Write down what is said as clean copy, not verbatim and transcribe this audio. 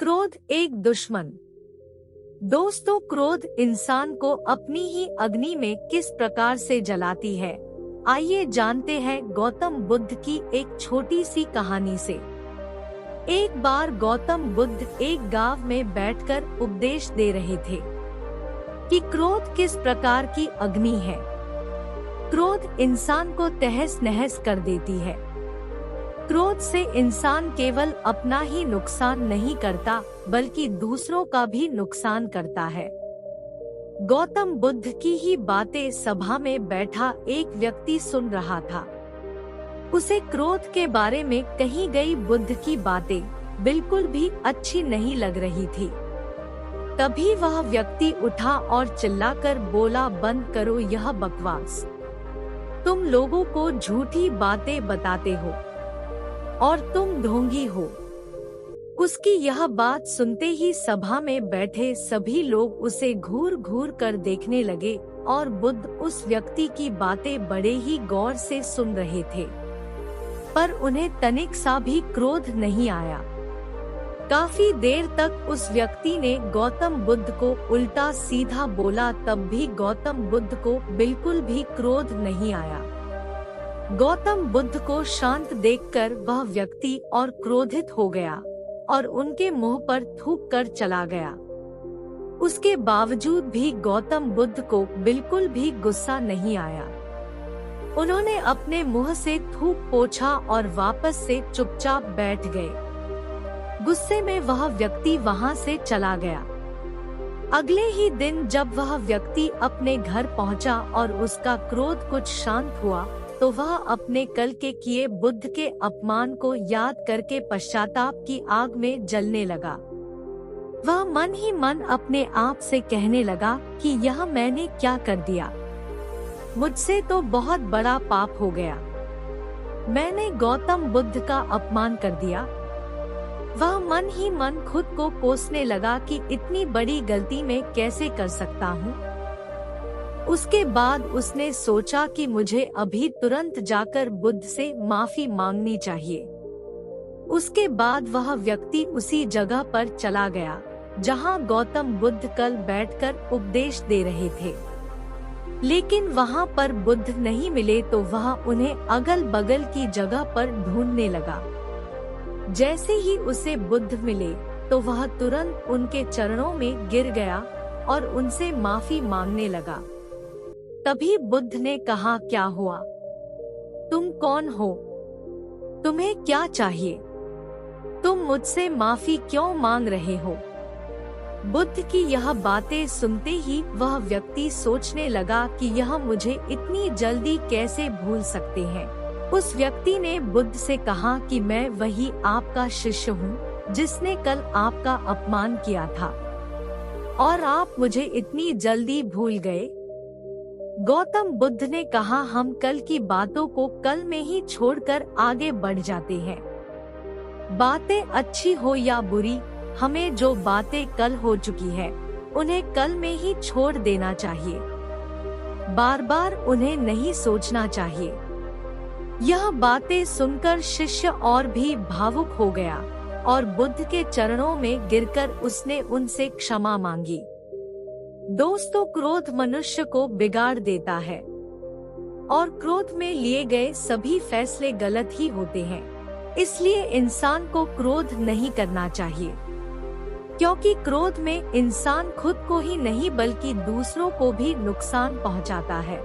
क्रोध एक दुश्मन। दोस्तों, क्रोध इंसान को अपनी ही अग्नि में किस प्रकार से जलाती है, आइए जानते हैं गौतम बुद्ध की एक छोटी सी कहानी से। एक बार गौतम बुद्ध एक गांव में बैठकर उपदेश दे रहे थे कि क्रोध किस प्रकार की अग्नि है। क्रोध इंसान को तहस नहस कर देती है। क्रोध से इंसान केवल अपना ही नुकसान नहीं करता बल्कि दूसरों का भी नुकसान करता है। गौतम बुद्ध की ही बातें सभा में बैठा एक व्यक्ति सुन रहा था। उसे क्रोध के बारे में कही गई बुद्ध की बातें बिल्कुल भी अच्छी नहीं लग रही थी। तभी वह व्यक्ति उठा और चिल्लाकर बोला, बंद करो यह बकवास। तुम लोगों को झूठी बातें बताते हो और तुम ढोंगी हो। उसकी यह बात सुनते ही सभा में बैठे सभी लोग उसे घूर घूर कर देखने लगे और बुद्ध उस व्यक्ति की बातें बड़े ही गौर से सुन रहे थे, पर उन्हें तनिक सा भी क्रोध नहीं आया। काफी देर तक उस व्यक्ति ने गौतम बुद्ध को उल्टा सीधा बोला, तब भी गौतम बुद्ध को बिल्कुल भी क्रोध नहीं आया। गौतम बुद्ध को शांत देखकर वह व्यक्ति और क्रोधित हो गया और उनके मुंह पर थूक कर चला गया। उसके बावजूद भी गौतम बुद्ध को बिल्कुल भी गुस्सा नहीं आया। उन्होंने अपने मुंह से थूक पोंछा और वापस से चुपचाप बैठ गए। गुस्से में वह व्यक्ति वहां से चला गया। अगले ही दिन जब वह व्यक्ति अपने घर पहुंचा और उसका क्रोध कुछ शांत हुआ, तो वह अपने कल के किए बुद्ध के अपमान को याद करके पश्चाताप की आग में जलने लगा। वह मन ही मन अपने आप से कहने लगा कि यह मैंने क्या कर दिया। मुझसे तो बहुत बड़ा पाप हो गया। मैंने गौतम बुद्ध का अपमान कर दिया। वह मन ही मन खुद को कोसने लगा कि इतनी बड़ी गलती मैं कैसे कर सकता हूँ। उसके बाद उसने सोचा कि मुझे अभी तुरंत जाकर बुद्ध से माफी मांगनी चाहिए। उसके बाद वह व्यक्ति उसी जगह पर चला गया जहां गौतम बुद्ध कल बैठकर उपदेश दे रहे थे। लेकिन वहां पर बुद्ध नहीं मिले तो वह उन्हें अगल बगल की जगह पर ढूंढने लगा। जैसे ही उसे बुद्ध मिले तो वह तुरंत उनके चरणों में गिर गया और उनसे माफी मांगने लगा। तभी बुद्ध ने कहा, क्या हुआ? तुम कौन हो? तुम्हें क्या चाहिए? तुम मुझसे माफी क्यों मांग रहे हो? बुद्ध की यह बातें सुनते ही वह व्यक्ति सोचने लगा कि यह मुझे इतनी जल्दी कैसे भूल सकते हैं। उस व्यक्ति ने बुद्ध से कहा कि मैं वही आपका शिष्य हूँ जिसने कल आपका अपमान किया था और आप मुझे इतनी जल्दी भूल गए। गौतम बुद्ध ने कहा, हम कल की बातों को कल में ही छोड़कर आगे बढ़ जाते हैं। बातें अच्छी हो या बुरी, हमें जो बातें कल हो चुकी है उन्हें कल में ही छोड़ देना चाहिए। बार बार उन्हें नहीं सोचना चाहिए। यह बातें सुनकर शिष्य और भी भावुक हो गया और बुद्ध के चरणों में गिरकर उसने उनसे क्षमा मांगी। दोस्तों, क्रोध मनुष्य को बिगाड़ देता है और क्रोध में लिए गए सभी फैसले गलत ही होते हैं। इसलिए इंसान को क्रोध नहीं करना चाहिए, क्योंकि क्रोध में इंसान खुद को ही नहीं बल्कि दूसरों को भी नुकसान पहुंचाता है।